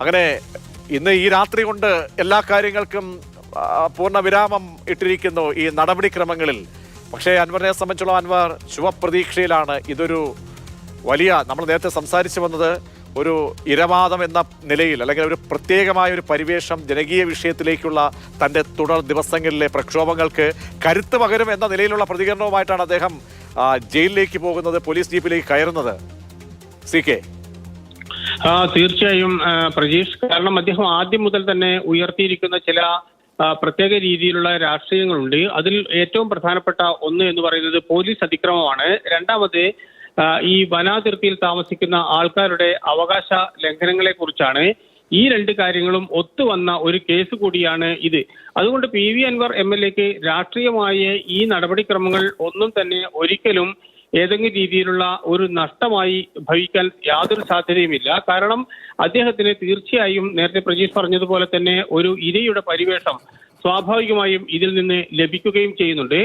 അങ്ങനെ ഇന്ന് ഈ രാത്രി കൊണ്ട് എല്ലാ കാര്യങ്ങൾക്കും പൂർണ്ണ വിരാമം ഇട്ടിരിക്കുന്നു ഈ നടപടിക്രമങ്ങളിൽ. പക്ഷേ അൻവറിനെ സംബന്ധിച്ചുള്ള അൻവർ ശുഭപ്രതീക്ഷയിലാണ്. ഇതൊരു വലിയ, നമ്മൾ നേരത്തെ സംസാരിച്ചു വന്നത് ഒരു ഇരവാദം എന്ന നിലയിൽ അല്ലെങ്കിൽ ഒരു പ്രത്യേകമായ ഒരു പരിവേഷം ജനകീയ വിഷയത്തിലേക്കുള്ള തൻ്റെ തുടർ ദിവസങ്ങളിലെ പ്രക്ഷോഭങ്ങൾക്ക് കരുത്ത് പകരും എന്ന നിലയിലുള്ള പ്രതികരണവുമായിട്ടാണ് അദ്ദേഹം ജയിലിലേക്ക് പോകുന്നത്, പോലീസ് ജീപ്പിലേക്ക് കയറുന്നത്. CK തീർച്ചയായും പ്രജീഷ്, കാരണം അദ്ദേഹം ആദ്യം മുതൽ തന്നെ ഉയർത്തിയിരിക്കുന്ന ചില പ്രത്യേക രീതിയിലുള്ള രാഷ്ട്രീയങ്ങളുണ്ട്. അതിൽ ഏറ്റവും പ്രധാനപ്പെട്ട ഒന്ന് എന്ന് പറയുന്നത് പോലീസ് അതിക്രമമാണ്. രണ്ടാമത് ഈ വനാതിർത്തിയിൽ താമസിക്കുന്ന ആൾക്കാരുടെ അവകാശ ലംഘനങ്ങളെ കുറിച്ചാണ്. ഈ രണ്ട് കാര്യങ്ങളും ഒത്തുവന്ന ഒരു കേസ് കൂടിയാണ് ഇത്. അതുകൊണ്ട് PV അൻവർ MLAക്ക് രാഷ്ട്രീയമായ ഈ നടപടിക്രമങ്ങൾ ഒന്നും തന്നെ ഒരിക്കലും ഏതെങ്കിലും രീതിയിലുള്ള ഒരു നഷ്ടമായി ഭവിക്കാൻ യാതൊരു സാധ്യതയുമില്ല. കാരണം അദ്ദേഹത്തിന് തീർച്ചയായും നേരത്തെ പ്രജീഷ് പറഞ്ഞതുപോലെ തന്നെ ഒരു ഇരയുടെ പരിവേഷം സ്വാഭാവികമായും ഇതിൽ നിന്ന് ലഭിക്കുകയും ചെയ്യുന്നുണ്ട്.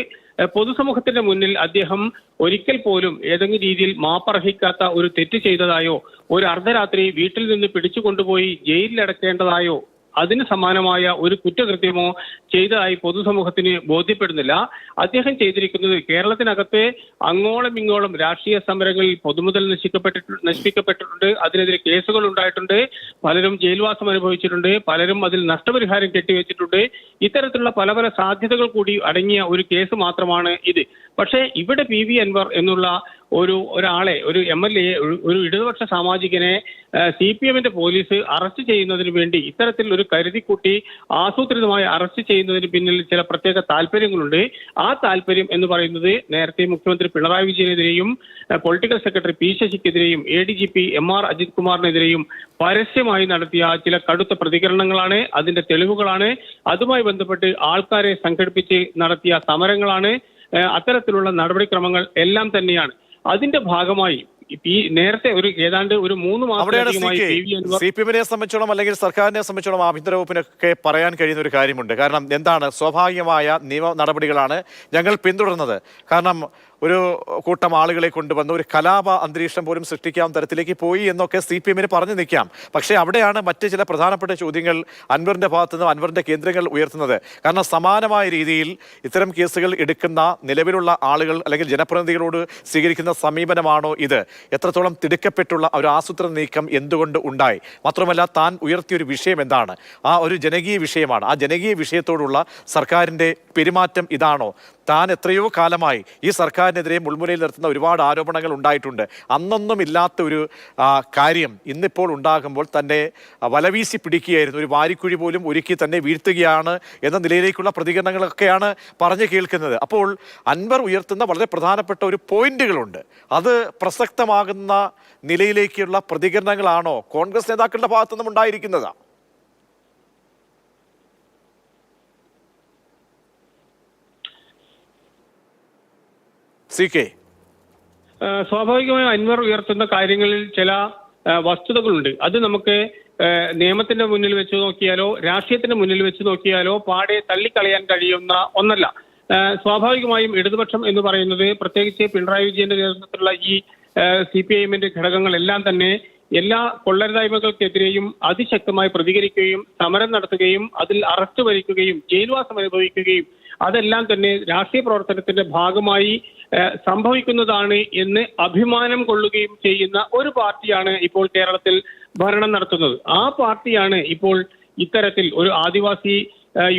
പൊതുസമൂഹത്തിന്റെ മുന്നിൽ അദ്ദേഹം ഒരിക്കൽ പോലും ഏതെങ്കിലും രീതിയിൽ മാപ്പർഹിക്കാത്ത ഒരു തെറ്റ് ചെയ്തതായോ ഒരു അർദ്ധരാത്രി വീട്ടിൽ നിന്ന് പിടിച്ചു കൊണ്ടുപോയി ജയിലിലടക്കേണ്ടതായോ അതിന് സമാനമായ ഒരു കുറ്റകൃത്യമോ ചെയ്തതായി പൊതുസമൂഹത്തിന് ബോധ്യപ്പെടുന്നില്ല. അദ്ദേഹം ചെയ്തിരിക്കുന്നത് കേരളത്തിനകത്തെ അങ്ങോളം ഇങ്ങോളം രാഷ്ട്രീയ സമരങ്ങളിൽ പൊതുമുതൽ നശിപ്പിക്കപ്പെട്ടിട്ടുണ്ട്. അതിനെതിരെ കേസുകൾ ഉണ്ടായിട്ടുണ്ട്. പലരും ജയിൽവാസം അനുഭവിച്ചിട്ടുണ്ട്. പലരും അതിൽ നഷ്ടപരിഹാരം കെട്ടിവെച്ചിട്ടുണ്ട്. ഇത്തരത്തിലുള്ള പല പല സാധ്യതകൾ കൂടി അടങ്ങിയ ഒരു കേസ് മാത്രമാണ് ഇത്. പക്ഷേ ഇവിടെ PV അൻവർ എന്നുള്ള ഒരാളെ, ഒരു MLA, ഒരു ഇടതുപക്ഷ സാമാജികനെ CPMന്റെ പോലീസ് അറസ്റ്റ് ചെയ്യുന്നതിന് വേണ്ടി ഇത്തരത്തിൽ ഒരു കരുതിക്കൂട്ടി ആസൂത്രിതമായി അറസ്റ്റ് ചെയ്യുന്നതിന് പിന്നിൽ ചില പ്രത്യേക താല്പര്യങ്ങളുണ്ട്. ആ താല്പര്യം എന്ന് പറയുന്നത് നേരത്തെ മുഖ്യമന്ത്രി പിണറായി വിജയനെതിരെയും പൊളിറ്റിക്കൽ സെക്രട്ടറി P ശശിക്കെതിരെയും ADGP MR അജിത് കുമാറിനെതിരെയും പരസ്യമായി നടത്തിയ ചില കടുത്ത പ്രതികരണങ്ങളാണ്. അതിന്റെ തെളിവുകളാണ്. അതുമായി ബന്ധപ്പെട്ട് ആൾക്കാരെ സംഘടിപ്പിച്ച് നടത്തിയ സമരങ്ങളാണ്. അത്തരത്തിലുള്ള നടപടിക്രമങ്ങൾ എല്ലാം തന്നെയാണ്. അതിന്റെ ഭാഗമായി നേരത്തെ ഏതാണ്ട് ഒരു 3 മാസമായി CPMനെ സംബന്ധിച്ചോളം അല്ലെങ്കിൽ സർക്കാരിനെ സംബന്ധിച്ചോളം ആഭ്യന്തര വകുപ്പിനൊക്കെ പറയാൻ കഴിയുന്ന ഒരു കാര്യമുണ്ട്. കാരണം എന്താണ്, സ്വാഭാവികമായ നിയമ നടപടികളാണ് ഞങ്ങൾ പിന്തുടർന്നത്. കാരണം ഒരു കൂട്ടം ആളുകളെ കൊണ്ടുവന്ന് ഒരു കലാപ അന്തരീക്ഷം പോലും സൃഷ്ടിക്കാവുന്ന തരത്തിലേക്ക് പോയി എന്നൊക്കെ CPMന് പറഞ്ഞു നിൽക്കാം. പക്ഷേ അവിടെയാണ് മറ്റ് ചില പ്രധാനപ്പെട്ട ചോദ്യങ്ങൾ അൻവറിൻ്റെ ഭാഗത്തു നിന്ന് അൻവറിൻ്റെ കേന്ദ്രങ്ങൾ ഉയർത്തുന്നത്. കാരണം സമാനമായ രീതിയിൽ ഇത്തരം കേസുകൾ എടുക്കുന്ന നിലവിലുള്ള ആളുകൾ അല്ലെങ്കിൽ ജനപ്രതിനിധികളോട് സ്വീകരിക്കുന്ന സമീപനമാണോ ഇത്? എത്രത്തോളം തിടുക്കപ്പെട്ടുള്ള ഒരു ആസൂത്രണ നീക്കം എന്തുകൊണ്ട് ഉണ്ടായി? മാത്രമല്ല, താൻ ഉയർത്തിയൊരു വിഷയം എന്താണ്? ആ ഒരു ജനകീയ വിഷയമാണ്. ആ ജനകീയ വിഷയത്തോടുള്ള സർക്കാരിൻ്റെ പെരുമാറ്റം ഇതാണോ? താൻ എത്രയോ കാലമായി ഈ സർക്കാരിനെതിരെ മുൾമുനയിൽ നിർത്തുന്ന ഒരുപാട് ആരോപണങ്ങൾ ഉണ്ടായിട്ടുണ്ട്. അന്നൊന്നും ഇല്ലാത്ത ഒരു കാര്യം ഇന്നിപ്പോൾ ഉണ്ടാകുമ്പോൾ തന്നെ വലവീശി പിടിക്കുകയായിരുന്നു. ഒരു വാരിക്കുഴി പോലും ഒരുക്കി തന്നെ വീഴ്ത്തുകയാണ് എന്ന നിലയിലേക്കുള്ള പ്രതികരണങ്ങളൊക്കെയാണ് പറഞ്ഞു കേൾക്കുന്നത്. അപ്പോൾ അൻവർ ഉയർത്തുന്ന വളരെ പ്രധാനപ്പെട്ട ഒരു പോയിന്റുകളുണ്ട്. അത് പ്രസക്തമാകുന്ന നിലയിലേക്കുള്ള പ്രതികരണങ്ങളാണോ കോൺഗ്രസ് നേതാക്കളുടെ ഭാഗത്തുനിന്നും ഉണ്ടായിരിക്കുന്നത്? CK സ്വാഭാവികമായും അൻവർ ഉയർത്തുന്ന കാര്യങ്ങളിൽ ചില വസ്തുതകളുണ്ട്. അത് നമുക്ക് നിയമത്തിന്റെ മുന്നിൽ വെച്ച് നോക്കിയാലോ രാഷ്ട്രീയത്തിന്റെ മുന്നിൽ വെച്ച് നോക്കിയാലോ പാടെ തള്ളിക്കളയാൻ കഴിയുന്ന ഒന്നല്ല. സ്വാഭാവികമായും ഇടതുപക്ഷം എന്ന് പറയുന്നത്, പ്രത്യേകിച്ച് പിണറായി വിജയന്റെ നേതൃത്വത്തിലുള്ള ഈ CPIMന്റെ ഘടകങ്ങളെല്ലാം തന്നെ എല്ലാ കൊള്ളരുതായ്മകൾക്കെതിരെയും അതിശക്തമായി പ്രതികരിക്കുകയും സമരം നടത്തുകയും അതിൽ അറസ്റ്റ് വരിക്കുകയും ജയിൽവാസം അനുഭവിക്കുകയും അതെല്ലാം തന്നെ രാഷ്ട്രീയ പ്രവർത്തനത്തിന്റെ ഭാഗമായി സംഭവിക്കുന്നതാണ് എന്ന് അഭിമാനം കൊള്ളുകയും ചെയ്യുന്ന ഒരു പാർട്ടിയാണ് ഇപ്പോൾ കേരളത്തിൽ ഭരണം നടത്തുന്നത്. ആ പാർട്ടിയാണ് ഇപ്പോൾ ഇത്തരത്തിൽ ഒരു ആദിവാസി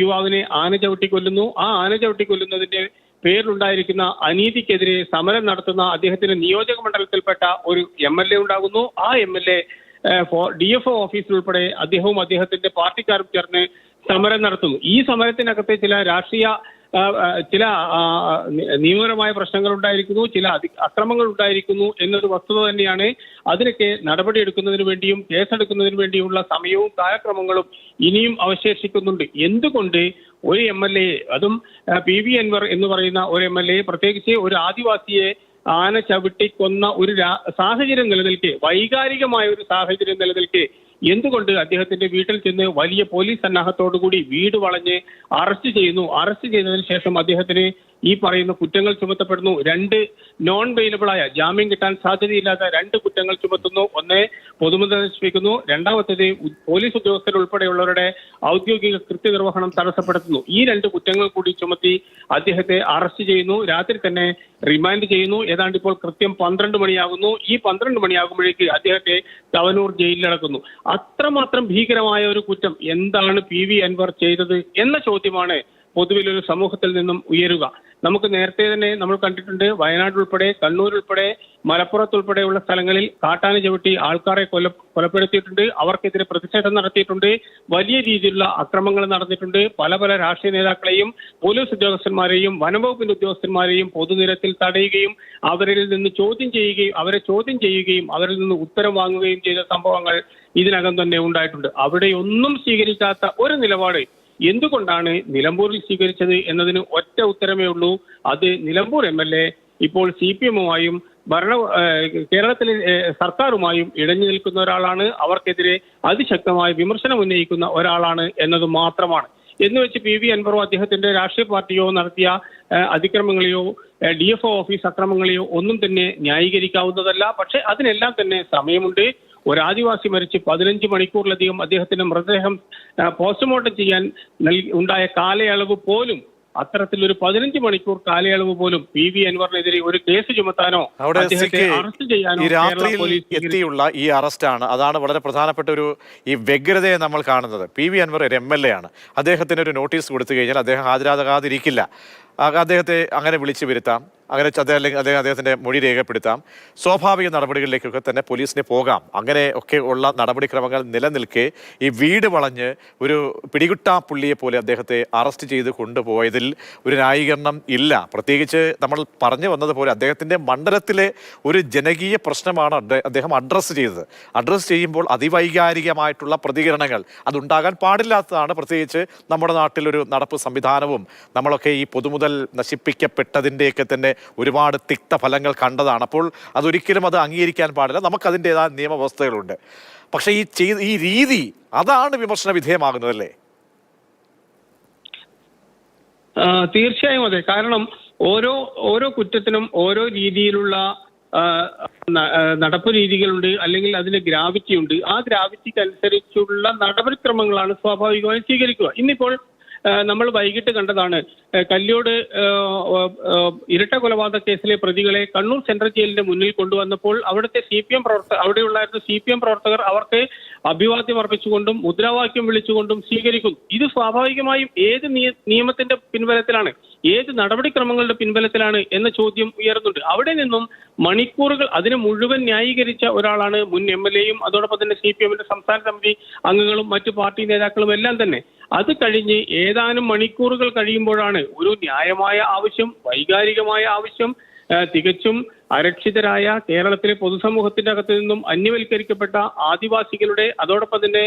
യുവാവിനെ ആന ചവിട്ടി കൊല്ലുന്നു. ആ ആന ചവിട്ടി കൊല്ലുന്നതിന്റെ പേരിലുണ്ടായിരിക്കുന്ന അനീതിക്കെതിരെ സമരം നടത്തുന്ന അദ്ദേഹത്തിന്റെ നിയോജക മണ്ഡലത്തിൽപ്പെട്ട ഒരു MLA ഉണ്ടാകുന്നു. ആ MLA DFO ഓഫീസിൽ ഉൾപ്പെടെ അദ്ദേഹവും അദ്ദേഹത്തിന്റെ പാർട്ടിക്കാരും ചേർന്ന് സമരം നടത്തുന്നു. ഈ സമരത്തിനകത്തെ ചില നിയമപരമായ പ്രശ്നങ്ങൾ ഉണ്ടായിരിക്കുന്നു, ചില അക്രമങ്ങൾ ഉണ്ടായിരിക്കുന്നു എന്നൊരു വസ്തുത തന്നെയാണ്. അതിനൊക്കെ നടപടിയെടുക്കുന്നതിന് വേണ്ടിയും കേസെടുക്കുന്നതിന് വേണ്ടിയുള്ള സമയവും കാലക്രമങ്ങളും ഇനിയും അവശേഷിക്കുന്നുണ്ട്. എന്തുകൊണ്ട് ഒരു MLA, അതും PV അൻവർ എന്ന് പറയുന്ന ഒരു MLA, പ്രത്യേകിച്ച് ഒരു ആദിവാസിയെ ആന ചവിട്ടി കൊന്ന ഒരു സാഹചര്യം നിലനിൽക്കെ, വൈകാരികമായ ഒരു സാഹചര്യം നിലനിൽക്കെ എന്തുകൊണ്ട് അദ്ദേഹത്തിന്റെ വീട്ടിൽ ചെന്ന് വലിയ പോലീസ് സന്നാഹത്തോടുകൂടി വീട് വളഞ്ഞ് അറസ്റ്റ് ചെയ്യുന്നു? അറസ്റ്റ് ചെയ്തതിനു ശേഷം അദ്ദേഹത്തിന് ഈ പറയുന്ന കുറ്റങ്ങൾ ചുമത്തപ്പെടുന്നു. 2 നോൺ ബെയിലബിളായ ജാമ്യം കിട്ടാൻ സാധ്യതയില്ലാത്ത 2 കുറ്റങ്ങൾ ചുമത്തുന്നു. ഒന്ന് പൊതുമുതൽ നശിപ്പിക്കുന്നു, രണ്ടാമത്തേത് പോലീസ് ഉദ്യോഗസ്ഥരുൾപ്പെടെയുള്ളവരുടെ ഔദ്യോഗിക കൃത്യനിർവഹണം തടസ്സപ്പെടുത്തുന്നു. ഈ 2 കുറ്റങ്ങൾ കൂടി ചുമത്തി അദ്ദേഹത്തെ അറസ്റ്റ് ചെയ്യുന്നു. രാത്രി തന്നെ റിമാൻഡ് ചെയ്യുന്നു. ഏതാണ്ട് ഇപ്പോൾ കൃത്യം 12 മണിയാകുന്നു. ഈ 12 മണിയാകുമ്പോഴേക്ക് അദ്ദേഹത്തെ തവനൂർ ജയിലിലടക്കുന്നു. അത്രമാത്രം ഭീകരമായ ഒരു കുറ്റം എന്താണ് PV അൻവർ ചെയ്തത് എന്ന ചോദ്യമാണ് പൊതുവിലൊരു സമൂഹത്തിൽ നിന്നും ഉയരുക. നമുക്ക് നേരത്തെ തന്നെ നമ്മൾ കണ്ടിട്ടുണ്ട്, വയനാട് ഉൾപ്പെടെ, കണ്ണൂർ ഉൾപ്പെടെ, മലപ്പുറത്തുൾപ്പെടെയുള്ള സ്ഥലങ്ങളിൽ കാട്ടാന ചവിട്ടി ആൾക്കാരെ കൊലപ്പെടുത്തിയിട്ടുണ്ട്. അവർക്കെതിരെ പ്രതിഷേധം നടത്തിയിട്ടുണ്ട്. വലിയ രീതിയിലുള്ള അക്രമങ്ങൾ നടന്നിട്ടുണ്ട്. പല പല രാഷ്ട്രീയ നേതാക്കളെയും പോലീസ് ഉദ്യോഗസ്ഥന്മാരെയും വനംവകുപ്പിന്റെ ഉദ്യോഗസ്ഥന്മാരെയും പൊതുനിരത്തിൽ തടയുകയും അവരിൽ നിന്ന് അവരെ ചോദ്യം ചെയ്യുകയും അവരിൽ നിന്ന് ഉത്തരം വാങ്ങുകയും ചെയ്ത സംഭവങ്ങൾ ഇതിനകം തന്നെ ഉണ്ടായിട്ടുണ്ട്. അവിടെ ഒന്നും സ്വീകരിക്കാത്ത ഒരു നിലപാട് എന്തുകൊണ്ടാണ് നിലമ്പൂരിൽ സ്വീകരിച്ചത് എന്നതിന് ഒറ്റ ഉത്തരമേ ഉള്ളൂ. അത് നിലമ്പൂർ MLA ഇപ്പോൾ CPM-ഉമായും കേരളത്തിലെ സർക്കാരുമായും ഇഴഞ്ഞു നിൽക്കുന്ന ഒരാളാണ്. അവർക്കെതിരെ അതിശക്തമായ വിമർശനം ഉന്നയിക്കുന്ന ഒരാളാണ് എന്നത് മാത്രമാണ്. എന്ന് വെച്ച് PV അൻവറോ അദ്ദേഹത്തിന്റെ രാഷ്ട്രീയ പാർട്ടിയോ നടത്തിയ അതിക്രമങ്ങളെയോ DFO ഓഫീസ് അക്രമങ്ങളെയോ ഒന്നും തന്നെ ന്യായീകരിക്കാവുന്നതല്ല. പക്ഷെ അതിനെല്ലാം തന്നെ സമയമുണ്ട്. ഒരു ആദിവാസി മരിച്ച് 15 മണിക്കൂറിലധികം അദ്ദേഹത്തിന്റെ മൃതദേഹം പോസ്റ്റ്മോർട്ടം ചെയ്യാൻ ഉണ്ടായ കാലയളവ് പോലും, അത്തരത്തിലൊരു 15 മണിക്കൂർ കാലയളവ് പോലും PV അൻവറിനെതിരെ ഒരു കേസ് ചുമത്താനോ അദ്ദേഹത്തെ അറസ്റ്റ് ചെയ്യാനോ എത്തിയുള്ള ഈ അറസ്റ്റാണ്. അതാണ് വളരെ പ്രധാനപ്പെട്ട ഈ വ്യഗ്രതയെ നമ്മൾ കാണുന്നത്. PV അൻവർ ഒരു MLA ആണ്. അദ്ദേഹത്തിന് ഒരു നോട്ടീസ് കൊടുത്തു കഴിഞ്ഞാൽ അദ്ദേഹം ഹാജരാകാതിരിക്കില്ല. അദ്ദേഹത്തെ അങ്ങനെ വിളിച്ചു വരുത്താം, അങ്ങനെ അദ്ദേഹത്തിന്റെ മൊഴി രേഖപ്പെടുത്താം, സ്വാഭാവിക നടപടികളിലേക്കൊക്കെ തന്നെ പോലീസിന് പോകാം. അങ്ങനെ ഒക്കെ ഉള്ള നടപടിക്രമങ്ങൾ നിലനിൽക്കെ ഈ വീട് വളഞ്ഞ് ഒരു പിടികിട്ടാപ്പുള്ളിയെ പോലെ അദ്ദേഹത്തെ അറസ്റ്റ് ചെയ്ത് കൊണ്ടുപോയതിൽ ഒരു ന്യായീകരണം ഇല്ല. പ്രത്യേകിച്ച് നമ്മൾ പറഞ്ഞു വന്നതുപോലെ അദ്ദേഹത്തിന്റെ മണ്ഡലത്തിലെ ഒരു ജനകീയ പ്രശ്നമാണ് അദ്ദേഹം അഡ്രസ്സ് ചെയ്തത്. അഡ്രസ്സ് ചെയ്യുമ്പോൾ അതിവൈകാരികമായിട്ടുള്ള പ്രതികരണങ്ങൾ അതുണ്ടാകാൻ പാടില്ലാത്തതാണ്. പ്രത്യേകിച്ച് നമ്മുടെ നാട്ടിലൊരു നടപ്പ് സംവിധാനവും നമ്മളൊക്കെ ഈ പൊതുമുതൽ നശിപ്പിക്കപ്പെട്ടതിൻ്റെയൊക്കെ തന്നെ ഒരുപാട് തിക്തഫലങ്ങൾ കണ്ടതാണ്. അപ്പോൾ അതൊരിക്കലും അത് അംഗീകരിക്കാൻ പാടില്ല. നമുക്കതിൻ്റെതായ നിയമവ്യവസ്ഥകളുണ്ട്. പക്ഷേ ഈ രീതി അതാണ് വിമർശന വിധേയമാകുന്നതല്ലേ? തീർച്ചയായും അതെ. കാരണം ഓരോ കുറ്റത്തിനും ഓരോ രീതിയിലുള്ള നടപ്പ് രീതികളുണ്ട്, അല്ലെങ്കിൽ അതിന് ഗ്രാവിറ്റി ഉണ്ട്. ആ ഗ്രാവിറ്റിക്ക് അനുസരിച്ചുള്ള നടപടിക്രമങ്ങളാണ് സ്വാഭാവികമായും സ്വീകരിക്കുക. ഇന്നിപ്പോൾ നമ്മൾ വൈകിട്ട് കണ്ടതാണ്, കല്യോട് ഇരട്ട കൊലപാതക കേസിലെ പ്രതികളെ കണ്ണൂർ സെൻട്രൽ ജയിലിന്റെ മുന്നിൽ കൊണ്ടുവന്നപ്പോൾ അവിടുത്തെ അവിടെയുള്ളായിരുന്ന CPM പ്രവർത്തകർ അവർക്ക് അഭിവാദ്യം അർപ്പിച്ചുകൊണ്ടും മുദ്രാവാക്യം വിളിച്ചുകൊണ്ടും സ്വീകരിക്കുന്നു. ഇത് സ്വാഭാവികമായും ഏത് നിയമത്തിന്റെ പിൻബലത്തിലാണ്, ഏത് നടപടിക്രമങ്ങളുടെ പിൻബലത്തിലാണ് എന്ന ചോദ്യം ഉയർന്നുണ്ട്. അവിടെ നിന്നും മണിക്കൂറുകൾ അതിനെ മുഴുവൻ ന്യായീകരിച്ച ഒരാളാണ് മുൻ MLA-യും അതോടൊപ്പം തന്നെ CPM-ന്റെ സംസ്ഥാന സമിതി അംഗങ്ങളും മറ്റു പാർട്ടി നേതാക്കളും എല്ലാം തന്നെ. അത് കഴിഞ്ഞ് ഏതാനും മണിക്കൂറുകൾ കഴിയുമ്പോഴാണ് ഒരു ന്യായമായ ആവശ്യം, വൈകാരികമായ ആവശ്യം, തികച്ചും അരക്ഷിതരായ കേരളത്തിലെ പൊതുസമൂഹത്തിന്റെ അകത്ത് നിന്നും അന്യവൽക്കരിക്കപ്പെട്ട ആദിവാസികളുടെ, അതോടൊപ്പം തന്നെ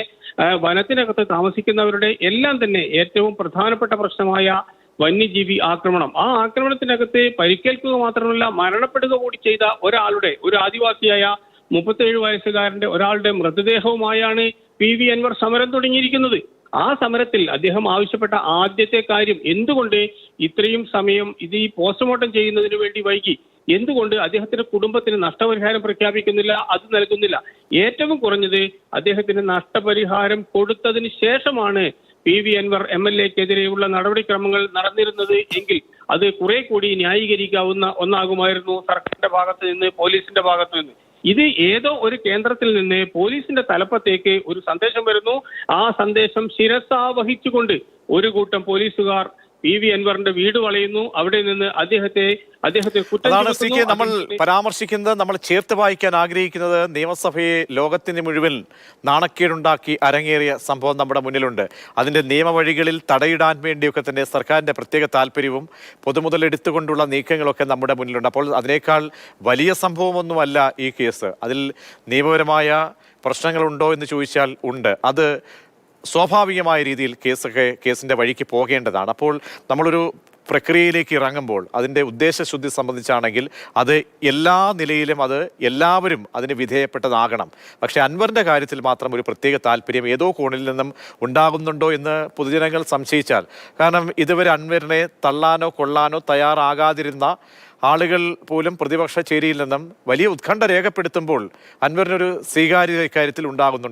വനത്തിനകത്ത് താമസിക്കുന്നവരുടെ എല്ലാം തന്നെ ഏറ്റവും പ്രധാനപ്പെട്ട പ്രശ്നമായ വന്യജീവി ആക്രമണം. ആ ആക്രമണത്തിനകത്ത് പരിക്കേൽക്കുക മാത്രമല്ല മരണപ്പെടുക കൂടി ചെയ്ത ഒരു ആദിവാസിയായ 37 വയസ്സുകാരന്റെ ഒരാളുടെ മൃതദേഹവുമായാണ് PV അൻവർ സമരം തുടങ്ങിയിരിക്കുന്നത്. ആ സമരത്തിൽ അദ്ദേഹം ആവശ്യപ്പെട്ട ആദ്യത്തെ കാര്യം, എന്തുകൊണ്ട് ഇത്രയും സമയം ഇത് ഈ പോസ്റ്റ്മോർട്ടം ചെയ്യുന്നതിന് വേണ്ടി വൈകി, എന്തുകൊണ്ട് അദ്ദേഹത്തിന്റെ കുടുംബത്തിന് നഷ്ടപരിഹാരം പ്രഖ്യാപിക്കുന്നില്ല, അത് നൽകുന്നില്ല. ഏറ്റവും കുറഞ്ഞത് അദ്ദേഹത്തിന് നഷ്ടപരിഹാരം കൊടുത്തതിന് ശേഷമാണ് PV അൻവർ MLA-ക്കെതിരെയുള്ള നടപടിക്രമങ്ങൾ നടന്നിരുന്നത് എങ്കിൽ അത് കുറെ കൂടി ന്യായീകരിക്കാവുന്ന ഒന്നാകുമായിരുന്നു സർക്കാരിന്റെ ഭാഗത്ത് നിന്ന്, പോലീസിന്റെ ഭാഗത്ത് നിന്ന്. ഇത് ഏതോ ഒരു കേന്ദ്രത്തിൽ നിന്ന് പോലീസിന്റെ തലപ്പത്തേക്ക് ഒരു സന്ദേശം വരുന്നു. ആ സന്ദേശം ശിരസാവഹിച്ചുകൊണ്ട് ഒരു കൂട്ടം പോലീസുകാർ PV അൻവറിന്റെ വീട് വളയുന്നു. അവിടെ നിന്ന് അദ്ദേഹത്തെ നമ്മൾ പരാമർശിക്കുന്നത്, നമ്മൾ ചേർത്ത് വായിക്കാൻ ആഗ്രഹിക്കുന്നത്, നിയമസഭയെ ലോകത്തിന് മുഴുവൻ നാണക്കേടുണ്ടാക്കി അരങ്ങേറിയ സംഭവം നമ്മുടെ മുന്നിലുണ്ട്. അതിന്റെ നിയമവഴികളിൽ തടയിടാൻ വേണ്ടിയൊക്കെ തന്നെ സർക്കാരിന്റെ പ്രത്യേക താല്പര്യവും പൊതുമുതൽ എടുത്തുകൊണ്ടുള്ള നീക്കങ്ങളൊക്കെ നമ്മുടെ മുന്നിലുണ്ട്. അപ്പോൾ അതിനേക്കാൾ വലിയ സംഭവമൊന്നുമല്ല ഈ കേസ്. അതിൽ നിയമപരമായ പ്രശ്നങ്ങളുണ്ടോ എന്ന് ചോദിച്ചാൽ ഉണ്ട്. അത് സ്വാഭാവികമായ രീതിയിൽ കേസിൻ്റെ വഴിക്ക് പോകേണ്ടതാണ്. അപ്പോൾ നമ്മളൊരു പ്രക്രിയയിലേക്ക് ഇറങ്ങുമ്പോൾ അതിൻ്റെ ഉദ്ദേശശുദ്ധി സംബന്ധിച്ചാണെങ്കിൽ അത് എല്ലാ നിലയിലും അത് എല്ലാവരും അതിന് വിധേയപ്പെട്ടതാകണം. പക്ഷേ അൻവറിൻ്റെ കാര്യത്തിൽ മാത്രം ഒരു പ്രത്യേക താല്പര്യം ഏതോ കോണിൽ നിന്നും ഉണ്ടാകുന്നുണ്ടോ എന്ന് പൊതുജനങ്ങൾ സംശയിച്ചാൽ, കാരണം ഇതുവരെ അൻവറിനെ തള്ളാനോ കൊള്ളാനോ തയ്യാറാകാതിരുന്ന ആളുകൾ പോലും പ്രതിപക്ഷ ചേരിയിൽ നിന്നും വലിയ ഉത്കണ്ഠ രേഖപ്പെടുത്തുമ്പോൾ അൻവറിനൊരു സ്വീകാര്യത ഇക്കാര്യത്തിൽ ഉണ്ടാകുന്നുണ്ട്.